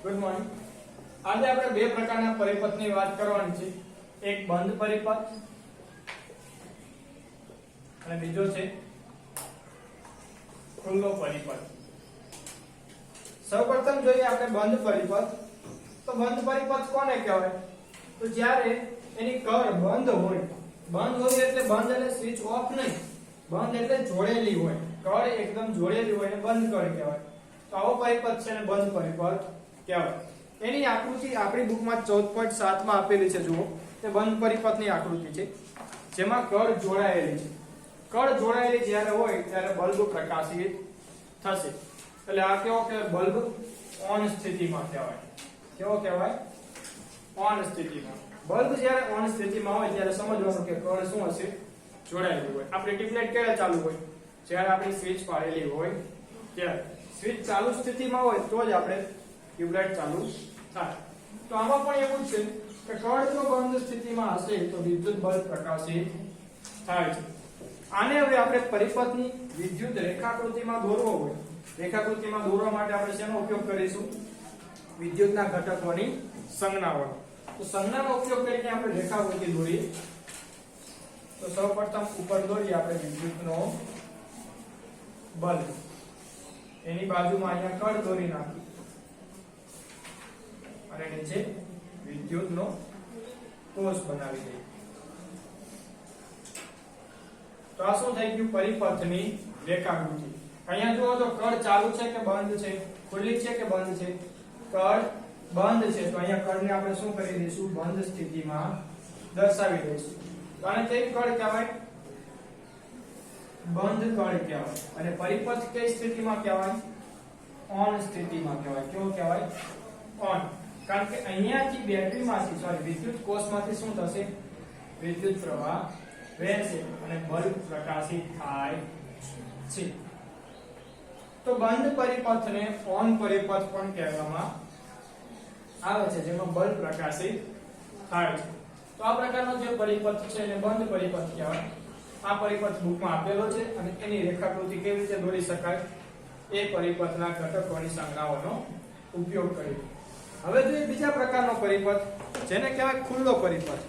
Good morning. આજે આપણે બે પ્રકારના પરિપથની વાત કરવાની છે, એક બંધ પરિપથ અને બીજો છે ખુલ્લો પરિપથ। સૌપ્રથમ જોઈએ આપણે બંધ પરિપથ। તો બંધ પરિપથ કોને કહેવાય? તો જ્યારે એની કર બંધ હોય એટલે બંધ એટલે સ્વિચ ઓફ નહીં, બંધ એટલે જોડેલી હોય, કર એકદમ જોડેલી હોય એને બંધ કર કહેવાય। તો આવો પરિપથ છે ને બંધ પરિપથ કહેવાય। એની આકૃતિ આપણી બુકમાં 14.7 માં આપેલી છે, જુઓ તે બંધ પરિપથની આકૃતિ છે જેમાં કર જોડાયેલી છે। કર જોડાયેલી જ્યારે હોય ત્યારે બલ્બ પ્રકાશિત થશે, એટલે આ કેવો કે બલ્બ ઓન સ્થિતિમાં કહેવાય। કેવો કહેવાય? ઓન સ્થિતિમાં। બલ્બ જ્યારે ઓન સ્થિતિમાં હોય ત્યારે સમજવાનું કે કર શું હશે? જોડાયેલું હોય। આપણી ટ્યુબલાઇટ ક્યારે ચાલુ હોય? જ્યારે આપણી સ્વિચ પાડેલી હોય ત્યારે। સ્વિચ ચાલુ સ્થિતિમાં હોય તો જ આપણે ટ્યુબલાઇટ ચાલુ થાય। તો આમાં પણ એવું છે કે કર જો બંધ સ્થિતિમાં હશે તો વિદ્યુત બલ્બ પ્રકાશિત થાય છે। આને હવે આપણે પરિપથની વિદ્યુત રેખાકૃતિમાં દોરવો હોય, રેખાકૃતિમાં દોરવા માટે આપણે શેનો ઉપયોગ કરીશું? વિદ્યુતના ઘટકોની સંજ્ઞાઓનો। તો સંજ્ઞાનો ઉપયોગ કરીને આપણે રેખાકૃતિ દોરીએ। તો સૌપ્રથમ ઉપર દોરીએ આપણે વિદ્યુતનો બલ્બ, એની બાજુમાં અહીંયા કળ દોરી નાખી અને નીચે વિદ્યુતનો કોષ બનાવી દઈએ। તો આ શું થઈ ગયું? પરિપથની રેખાકૃતિ। અહીંયા જુઓ તો કળ ચાલુ છે કે બંધ છે? ખુલ્લી છે કે બંધ છે? કળ બંધ છે, તો અહીંયા કળને આપણે શું કરી દઈશું? બંધ સ્થિતિમાં દર્શાવી દઈશું। તો આને કઈ કળ કહેવાય? બંધ કળ કહેવાય। અને પરિપથ કઈ સ્થિતિમાં કહેવાય? ઓન સ્થિતિમાં કહેવાય। કેવો કહેવાય? ઓન। કારણ કે અહીંયાથી બેટરીમાંથી વિદ્યુત કોષમાંથી શું થશે? વિદ્યુત પ્રવાહ વહેશે અને બલ્બ પ્રકાશિત થાય છે। તો બંધ પરિપથને ઓન પરિપથ પણ કહેવામાં આવે છે, જેમાં બલ્બ પ્રકાશિત થાય છે। તો આ પ્રકારનો જે પરિપથ છે એને બંધ પરિપથ કહેવાય। આ પરિપથ બુકમાં આપેલો છે અને એની રેખાકૃતિ કેવી રીતે દોરી શકાય એ પરિપથના ઘટકોની સંજ્ઞાઓનો ઉપયોગ કરી। હવે જોઈએ બીજા પ્રકારનો પરિપથ, જેને કહેવાય ખુલ્લો પરિપથ।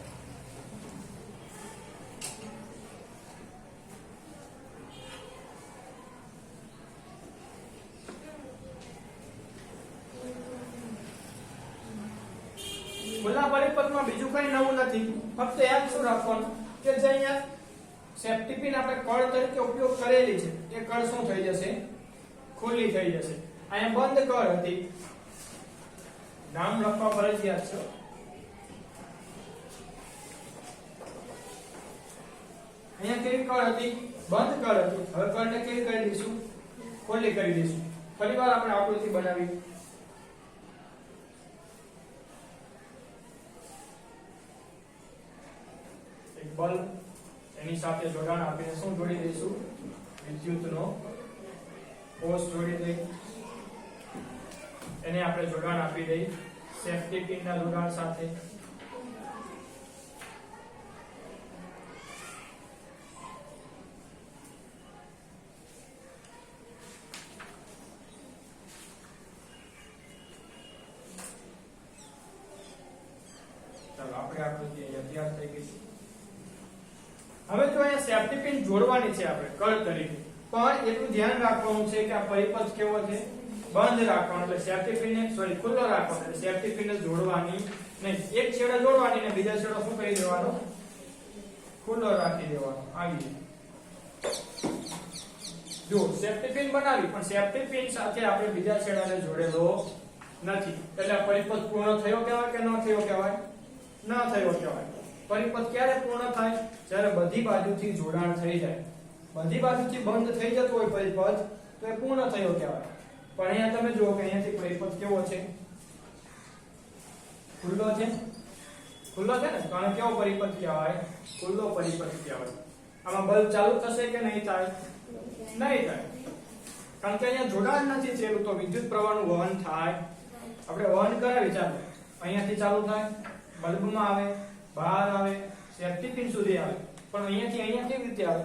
ખુલ્લા પરિપથમાં બીજું કઈ નવું નથી, ફક્ત યાદ શું રાખવાનું કે જે અહીંયા સેફ્ટી પિન આપણે કળ તરીકે ઉપયોગ કરેલી છે એ કળ શું થઈ જશે? ખુલ્લી થઈ જશે। અહીંયા બંધ કળ હતી, નામ લખવા ફરજિયાત છે। અહીંયા કેવી કળ હતી? બંધ કળ હતી। હવે કળને કેવી કરી દઈશું? ખુલ્લી કરી દઈશું। ફરીવાર આપણે આકૃતિ બનાવી। એક બલ્બ, એની સાથે જોડાણ આપીને શું જોડી દઈશું? વિદ્યુતનો કોષ જોડી દઈ, એને આપણે જોડાણ આપી દઈ સેફ્ટી પિનના જોડાણ સાથે। ચાલો આપણે આકૃતિ તૈયાર થઈ ગઈ છે। હવે જો અહીંયા સેફ્ટી પિન જોડવાની છે આપણે કળ તરીકે, પણ એટલું ધ્યાન રાખવાનું છે કે આ પરિપથ કેવો છે? બંધ રાખવાનો, એટલે સેફ્ટી પિનને ખુલ્લો રાખવાનો, એટલે સેફ્ટી પિનને જોડવાની નહીં। એક છેડો જોડવાની ને બીજા છેડો શું કરી દેવાનો? ખુલ્લો રાખી દેવાનો। આવી જો સેફ્ટી પિન બનાવી, પણ સેફ્ટી પિન સાથે આપણે બીજા છેડાને જોડેલો નથી, એટલે આ પરિપથ પૂર્ણ થયો કહેવાય કે ન થયો કહેવાય? ન થયો કહેવાય। પરિપથ ક્યારે પૂર્ણ થાય? જ્યારે બધી બાજુથી જોડાણ થઈ જાય, બધી બાજુથી બંધ થઈ જતો હોય પરિપથ તો એ પૂર્ણ થયો કહેવાય। પણ અહીંયા તમે જુઓ કે અહીંયાથી પરિપથ કેવો છે? ખુલ્લો છે। ખુલ્લો છે ને, કારણ કેવો પરિપથ કહેવાય? ખુલ્લો પરિપથ કહેવાય। આમાં બલ્બ ચાલુ થશે કે નહીં થાય? નહીં થાય, કારણ કે અહીંયા જોડાણ નથી થયેલું, તો વિદ્યુત પ્રવાહનું વહન થાય। આપણે વહન કરાવી, ચાલો અહીંયાથી ચાલુ થાય, બલ્બમાં આવે, બહાર આવે, સેફ્ટી પિન સુધી આવે, પણ અહીંયાથી અહીંયા કેવી રીતે આવે?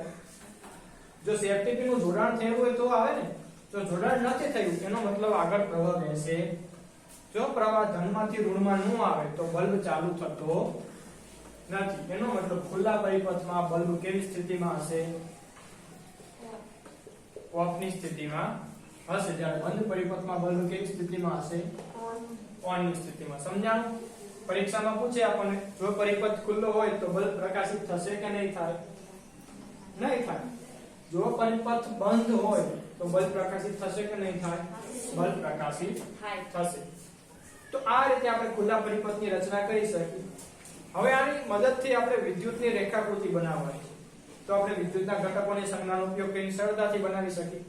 જો સેફ્ટી પિન નું જોડાણ થયેલું હોય તો આવે ને, જો જોડાણ નથી થયું એનો મતલબ આગળ પ્રવાહ વહેશે જો પ્રવાહ ધનમાંથી ઋણમાં ન આવે તો બલ્બ ચાલુ થતો નથી. એનો મતલબ ખુલ્લા પરિપથમાં બલ્બ કેવી સ્થિતિમાં હશે? ઓફની સ્થિતિમાં હશે. જ્યારે બંધ પરિપથમાં બલ્બ કેવી સ્થિતિમાં હશે? ઓનની સ્થિતિમાં. સમજાણું? પરીક્ષામાં પૂછે આપણને જો પરિપથ ખુલ્લો હોય તો બલ્બ પ્રકાશિત થશે કે નહીં થાય? નહીં થાય. જો પરિપથ બંધ હોય તો બલ્બ પ્રકાશિત થશે કે નહીં થાય? બલ્બ પ્રકાશિત થશે. તો આ રીતે આપણે ખુલ્લા પરિપથની રચના કરી શકીએ. હવે આની મદદથી આપણે વિદ્યુતની રેખાકૃતિ બનાવવાની છે. તો આપણે વિદ્યુતના ઘટકોની સંજ્ઞાનો ઉપયોગ કરીને સરળતાથી બનાવી શકીએ.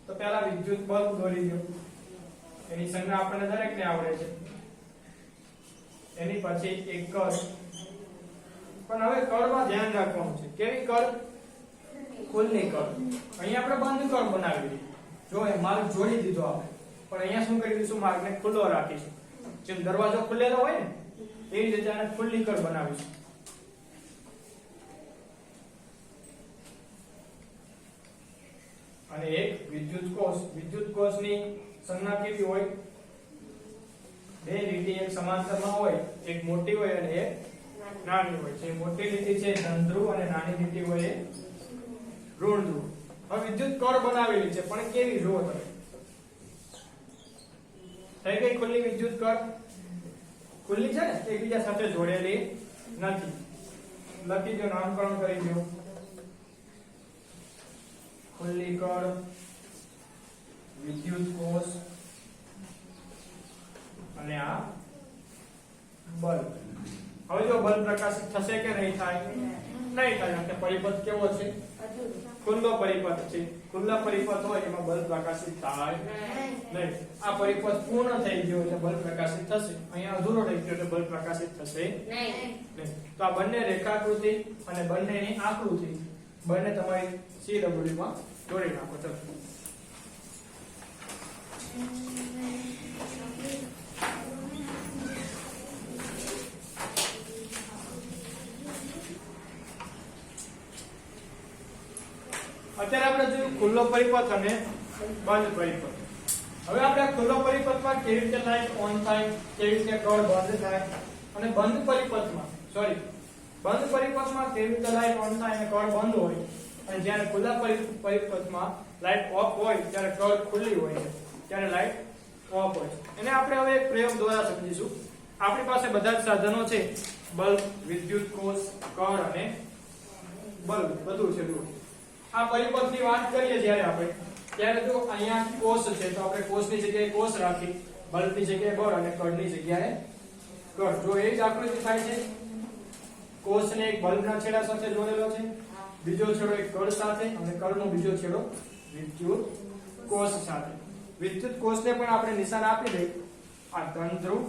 તો પહેલા વિદ્યુત બલ્બ દોરી દો. એની સંજ્ઞા આપણને દરેકને આવડે છે. એની પછી એક કળ. પણ હવે કળમાં ધ્યાન રાખવાનું છે. કેવી કળ? ખુલ્લી કળ. અહીંયા આપણે બંધ કળ બનાવી દીધી. જો એ માર્ગ જોડી દીધો આપણે. પણ અહીંયા શું કરી દઈશું? માર્ગને ખુલ્લો રાખીશું. જેમ દરવાજો ખુલ્લેલો હોય ને એવી રીતે આને ખુલ્લી કળ બનાવીશું. અને એક વિદ્યુત કોષ. વિદ્યુત કોષની સંજ્ઞા કેવી હોય? બે લીટી એક સમાંતરમાં હોય, એક મોટી હોય અને એક નાની હોય. જે મોટી લીટી છે ધન ધ્રુવ અને નાની લીટી હોય એ ઋણ ધ્રુવ. હવે વિદ્યુત કળ બનાવેલી છે પણ કેવી જુઓ તમે. થઈ ગઈ ખુલ્લી વિદ્યુત કળ. ખુલ્લી છે ને એકબીજા સાથે જોડેલી નથી. લખી દો, નામકરણ કરી દો. ખુલ્લી કળ, વિદ્યુત કોષ અને આ બલ્બ. હવે જો બલ્બ પ્રકાશિત થશે કે નહીં થાય? નહીં થાય. કારણ કે પરિપથ કેવો છે? ખુલ્લો પરિપથ છે. ખુલ્લા પરિપથ હોય એમાં બલ્બ પ્રકાશિત થાય નહીં. આ પરિપથ પૂર્ણ થઈ ગયો એટલે બલ્બ પ્રકાશિત થશે. અહીંયા અધૂરો રહી ગયો એટલે બલ્બ પ્રકાશિત થશે નહીં. તો આ બંને રેખાકૃતિ અને બંનેની આકૃતિ બંને તમારી CW માં જોડી નાખો. ચલો અત્યારે આપણે જોયું ખુલ્લો પરિપથ અને બંધ પરિપથ. હવે આપણે ખુલ્લો પરિપથમાં કેવી રીતે લાઈટ ઓન થાય, કેવી રીતે કળ બંધ થાય, અને બંધ પરિપથમાં કેવી રીતે લાઈટ ઓન થાય અને કળ બંધ હોય, અને જ્યારે ખુલ્લા પરિપથમાં લાઈટ ઓફ હોય ત્યારે કળ ખુલ્લી હોય છે, ત્યારે લાઈટ ઓફ હોય છે. એને આપણે હવે એક પ્રયોગ દ્વારા સમજીશું. આપણી પાસે બધા જ સાધનો છે. બલ્બ, વિદ્યુત કોષ, કળ અને બલ્બ બધું છે. આ પરિપથની વાત કરીએ જ્યારે આપણે, ત્યારે જો અહીંયા કોષ છે તો આપણે કોષની જગ્યાએ કોષ રાખી, બલ્બની જગ્યાએ બળ અને કળની જગ્યાએ કળ. જો એ જ આકૃતિ થાય છે. કોષને એક બલ્બના છેડા સાથે જોડેલો છે, બીજો છેડો એક કળ સાથે અને કળનો બીજો છેડો વિદ્યુત કોષ સાથે. વિદ્યુત કોષને પણ આપણે નિશાન આપી દઈએ. આ ધન ધ્રુવ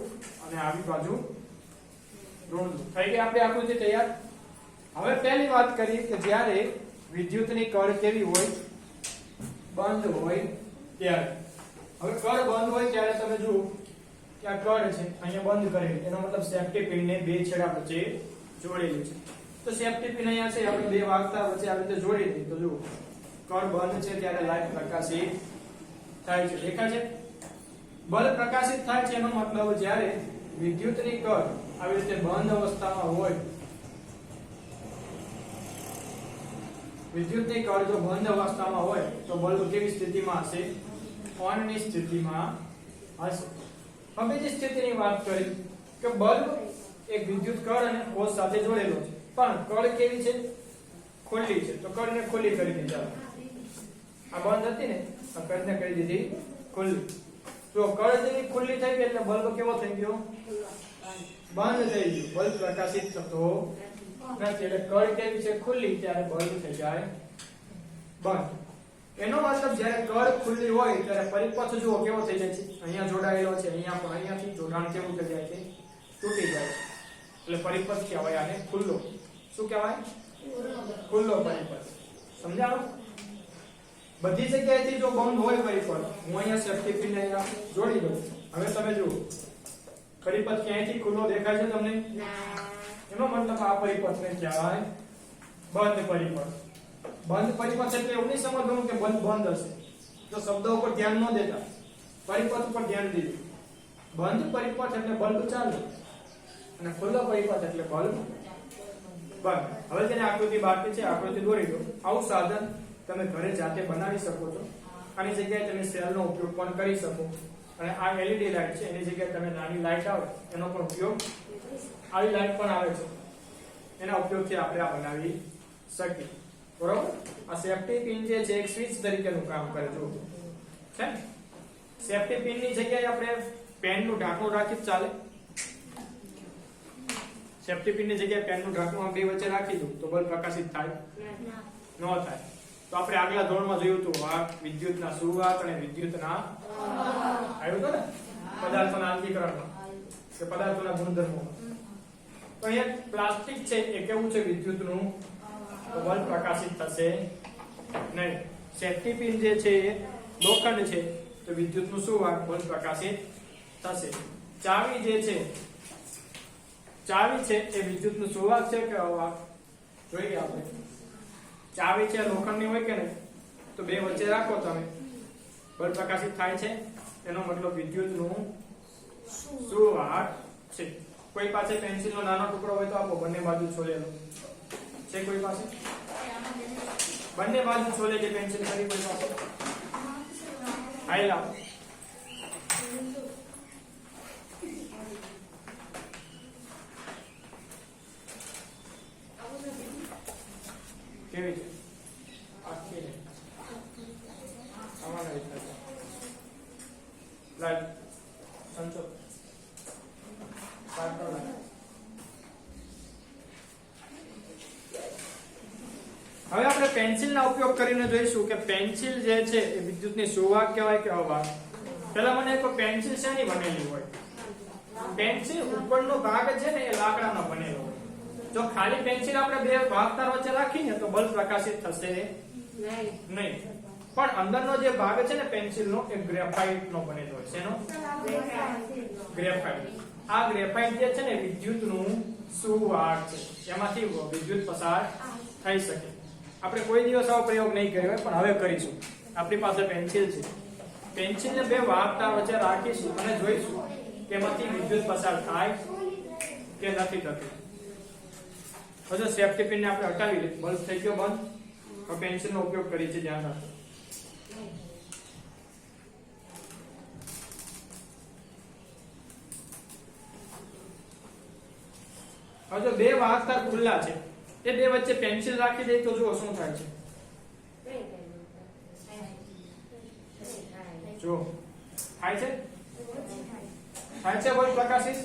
અને આવી બાજુ ઋણ ધ્રુવ. થઈ ગઈ આપણી આકૃતિ તૈયાર. હવે પહેલી વાત કરીએ કે જ્યારે વિદ્યુતની કળ કેવી હોય? બંધ હોય ત્યારે. હવે કળ બંધ હોય ત્યારે તમે જુઓ કે આ કળ છે અહીંયા બંધ કરેલી. એનો મતલબ સેફ્ટી પિનને બે છેડા વચ્ચે જોડેલી છે. તો સેફ્ટી પિન અહીંયા છે, આપણે બે વાગતા વચ્ચે આવી રીતે જોડી દઈએ તો જુઓ કળ બંધ છે ત્યારે લાઈટ પ્રકાશિત થાય છે. દેખાય છે? બલ્બ પ્રકાશિત થાય છે એનો મતલબ જ્યારે વિદ્યુતની કળ આવી રીતે બંધ અવસ્થામાં હોય, વિદ્યુતની કળ જો બંધ અવસ્થામાં હોય તો બલ્બ કેવી સ્થિતિમાં હશે? ઓનની સ્થિતિમાં હશે. હવે બીજી સ્થિતિની વાત કરી કે બલ્બ એક વિદ્યુત કળ અને કોષ સાથે જોડેલો છે, પણ કળ કેવી છે? ખુલ્લી છે. તો કળને ખુલ્લી કરી દીધી. આ બંધ હતી ને, આ કળને કરી દીધી ખુલ્લી. જો કળ જેવી ખુલ્લી થઈ ગઈ એટલે બલ્બ કેવો થઈ ગયો? બંધ થઈ ગયો. બલ્બ પ્રકાશિત થતો નથી. એટલે કળ કેવી છે? ખુલ્લી. ત્યારે બલ્બ થઈ જાય બંધ. એનો મતલબ જ્યારે કળ ખુલ્લી હોય ત્યારે પરિપથ જુઓ કેવો થઈ જાય છે? અહીંયા જોડાયેલો છે, અહીંયા પણ અહીંયાથી જોડાણ કેવું થઈ જાય છે? તૂટી જાય છે. એટલે પરિપથ કહેવાય આને ખુલ્લો. શું કહેવાય? ખુલ્લો પરિપથ. સમજાણું? બધી જગ્યાએથી જો બંધ હોય પરિપથ, હું અહીંયા સેફ્ટી પિન અહીંયા જોડી દઉં. હવે તમે જુઓ પરિપથ ક્યાંયથી ખુલ્લો દેખાય છે તમને? એનો મતલબ આ પરિપથને કહેવાય બંધ પરિપથ. બંધ પરિપથ એટલે એવું નહીં સમજવાનું કે બંધ બંધ હશે. તો શબ્દો ઉપર ધ્યાન ન દેતા, પરિપથ ઉપર ધ્યાન દીધું. બંધ પરિપથ એટલે બલ્બ ચાલુ અને ખુલ્લો પરિપથ એટલે બલ્બ બંધ. હવે તેને આકૃતિ બાકી છે, આકૃતિ દોરી દો. આવું સાધન તમે ઘરે જાતે બનાવી શકો છો. આની જગ્યાએ તમે સેલનો ઉપયોગ પણ કરી શકો. અને આ LED લાઈટ છે, એની જગ્યાએ તમે નાની લાઈટ આવે એનો પણ ઉપયોગ, આવી લાઈટ પણ આવે છે, એના ઉપયોગથી આપણે આ બનાવી શકીએ. બરોબર. આ સેફ્ટી પિન જે છે એક સ્વિચ તરીકેનું કામ કરે છે છે ને. સેફ્ટી પિન ની જગ્યાએ આપણે પેનનું ઢાંકણું રાખી ચાલે. સેફ્ટી પિન ની જગ્યાએ પેનનું ઢાંકણું બે વચ્ચે રાખી દઉં તો બલ્બ પ્રકાશિત થાય ન થાય. તો આપણે આગલા ધોરણમાં જોયું હતું વાહક, વિદ્યુતના સુવાહક અને વિદ્યુતના આવ્યું હતું ને પદાર્થોના આંતરિકરણમાં કે પદાર્થોના ગુણધર્મો. તો અહીંયા પ્લાસ્ટિક છે એ કેવું છે વિદ્યુતનું, તો બલ્બ પ્રકાશિત થશે નહીં. સેફ્ટી પિન જે છે એ લોખંડ છે તો વિદ્યુતનું સુવાહક, બલ્બ પ્રકાશિત થશે. ચાવી જે છે, ચાવી છે એ વિદ્યુતનું સુવાહક છે કે અવાહક જોઈએ આપણે. ચાવી છે લોખંડની હોય કે નહીં, તો બે વચ્ચે રાખો તમે, બલ્બ પ્રકાશિત થાય છે, એનો મતલબ વિદ્યુતનું સુવાહક છે. કોઈ પાસે પેન્સિલનો નાનો ટુકડો હોય તો આપો, બંને બાજુ છોલેલો છે કોઈ પાસે? બંને બાજુ છોલે કે પેન્સિલ કરી કોઈ પાસે? હાઈ લાવો. કેવી છે? આખી ને આમાં નહીં થશે. લાઈટ સંચો પાટો લાઈટ. હવે આપણે પેન્સિલના ઉપયોગ કરીને જોઈશું કે પેન્સિલ જે છે એ વિદ્યુતની સુવાહક કહેવાય કે અવાહક. પહેલા મને એક પેન્સિલ શેની બનેલી હોય? પેન્સિલ ઉપરનો ભાગ છે ને એ લાકડાનો બનેલો હોય. જો ખાલી પેન્સિલ આપણે બે વાહકતાર વચ્ચે રાખીને તો બલ્બ પ્રકાશિત થશે નહીં. પણ અંદરનો જે ભાગ છે ને પેન્સિલનો એ ગ્રેફાઇટનો બનેલો હોય. શેનો? ગ્રેફાઇટ. આ ગ્રેફાઇટ જે છે ને વિદ્યુતનું સુવાહક છે, એમાંથી વિદ્યુત પસાર થઈ શકે. આપણે કોઈ દિવસ આવો પ્રયોગ નહીં કર્યો હોય પણ હવે કરીશું. આપણી પાસે પેન્સિલ છે, પેન્સિલને બે વાહકતાર વચ્ચે રાખીશું અને જોઈશું કે એમાંથી વિદ્યુત પસાર થાય કે નથી થતી. હવે સેફ્ટી પિનને આપણે હટાવી લઈએ. બલ્બ થઈ ગયો બંધ. હવે પેન્સિલનો ઉપયોગ કરીએ છીએ, ધ્યાન રાખો. હવે જો બે વાહકતાર ખુલ્લા છે, એ બે વચ્ચે પેન્સિલ રાખી દે તો જુઓ શું થાય છે. જો થાય છે, થાય છે બલ્બ પ્રકાશિત.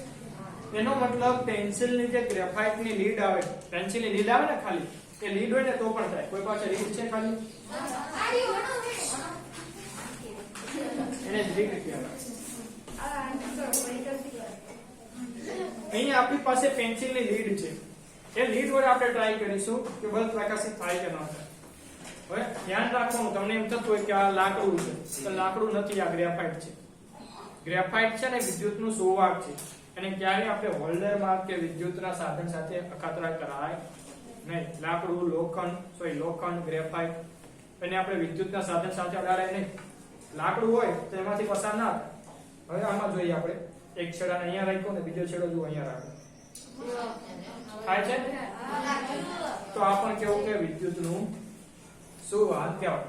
એનો મતલબ પેન્સિલની જે ગ્રેફાઇટની લીડ આવે, પેન્સિલની લીડ આવે ને ખાલી, એ લીડ હોય ને તો પણ થાય. કોઈ પાસે લીડ છે ખાલી? એને જ લીડ કહેવાય. અહીંયા આપણી પાસે પેન્સિલની લીડ છે. એ લીડ વડે આપણે ટ્રાય કરીશું કે બલ્બ પ્રકાશિત થાય કે ન થાય. હવે ધ્યાન રાખવાનું, તમને એમ થતું હોય કે આ લાકડું છે, તો લાકડું નથી, આ ગ્રેફાઇટ છે. ગ્રેફાઇટ છે ને વિદ્યુતનું સુવાહક છે. અને ક્યારેય આપણે હોલ્ડરમાં કે વિદ્યુતના સાધન સાથે અખાતરા કરાય નહીં. લાકડું, લોખંડ, ગ્રેફાઇટ એને આપણે વિદ્યુતના સાધન સાથે અડાડાય નહીં. લાકડું હોય તો એમાંથી પસાર ના થાય. હવે આમાં જોઈએ આપણે, એક છેડાને અહીંયા રાખ્યો ને બીજો છેડો જો અહીંયા રાખ્યો, થાય છે? તો આ પણ કેવું કે વિદ્યુતનું સુવાહક કહેવાય.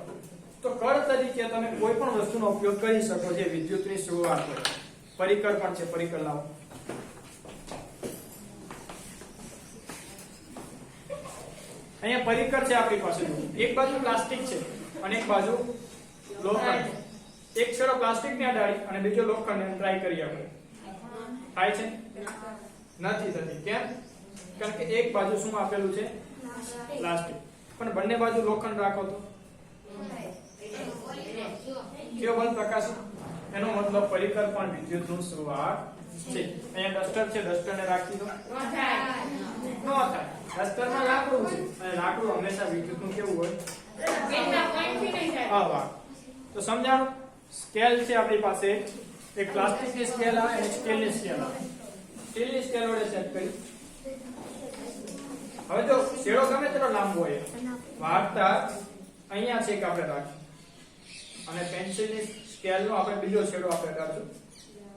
તો કળ તરીકે તમે કોઈ પણ વસ્તુનો ઉપયોગ કરી શકો છો વિદ્યુતની સુવાહક હોય. પરિકર પણ છે, પરિકર લાવો. અહીંયા પરિકર છે આપણી પાસે. એક બાજુ પ્લાસ્ટિક છે અને એક બાજુ લોખંડ. એક છેડો પ્લાસ્ટિકની અડાડી અને બીજો લોખંડ ટ્રાય કરીએ આપણે. થાય છે? નથી થતી. કેમ? કારણ કે એક બાજુ શું આપેલું છે? પ્લાસ્ટિક. પણ બંને બાજુ લોખંડ રાખો તો કયો બલ્બ પ્રકાશિત? એનો મતલબ પરિકર પણ વિદ્યુતનું સુવાહક છે. અહીંયા ડસ્ટર છે, ડસ્ટરને રાખી દો, ન થાય. ડસ્ટરમાં લાકડું છે અને લાકડું હંમેશા વિદ્યુતનું કેવું હોય? અવાહક. તો સમજાણો? સ્કેલ છે આપણી પાસે, એક પ્લાસ્ટિકની સ્કેલ આવે અને સ્ટીલની સ્કેલ આવે. સ્ટીલની સ્કેલ વડે સેટ કરી. હવે જો છેડો ગમે તેટલો લાંબો હોય, વાહકતા અહીંયા છે કે આપણે રાખી, અને પેન્સિલની સ્કેલનો આપણે બીજો છેડો આપણે રાખશું